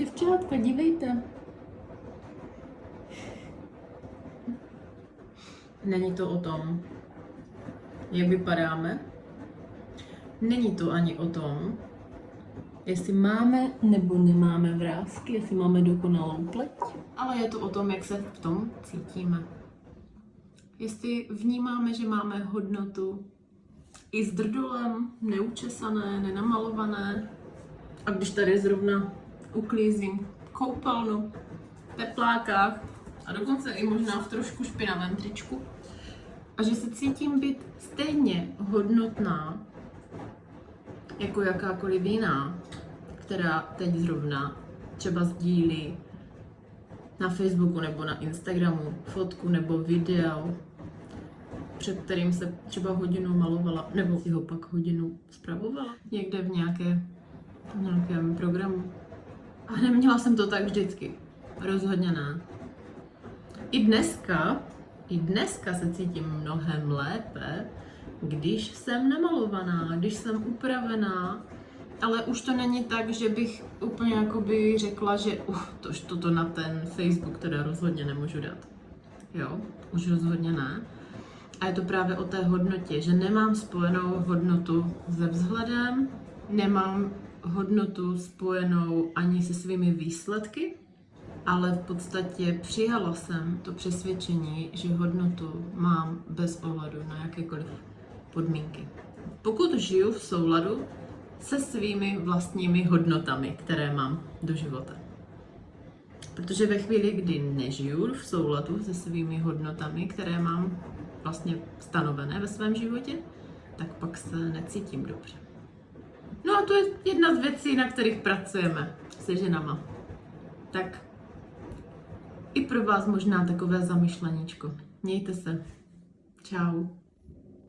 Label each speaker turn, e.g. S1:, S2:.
S1: Děvčátka, dívejte. Není to o tom, jak vypadáme. Není to ani o tom, jestli máme nebo nemáme vrásky, jestli máme dokonalou pleť. Ale je to o tom, jak se v tom cítíme. Jestli vnímáme, že máme hodnotu i s drdolem, neučesané, nenamalované. A když tady zrovna uklízím koupelnu, v teplákách a dokonce i možná v trošku špinavém tričku. A že se cítím být stejně hodnotná jako jakákoliv jiná, která teď zrovna třeba sdílí na Facebooku nebo na Instagramu fotku nebo video, před kterým se třeba hodinu malovala, nebo si ho pak hodinu spravovala někde v nějakém programu. A neměla jsem to tak vždycky. Rozhodně ne. I dneska se cítím mnohem lépe, když jsem namalovaná, když jsem upravená, ale už to není tak, že bych úplně jakoby řekla, že toto na ten Facebook teda rozhodně nemůžu dát. Jo, už rozhodně ne. A je to právě o té hodnotě, že nemám spojenou hodnotu se vzhledem, nemám hodnotu spojenou ani se svými výsledky, ale v podstatě přijala jsem to přesvědčení, že hodnotu mám bez ohledu na jakékoliv podmínky. Pokud žiju v souladu se svými vlastními hodnotami, které mám do života. Protože ve chvíli, kdy nežiju v souladu se svými hodnotami, které mám vlastně stanovené ve svém životě, tak pak se necítím dobře. No a to je jedna z věcí, na kterých pracujeme se ženama. Tak i pro vás možná takové zamyšleníčko. Mějte se. Čau.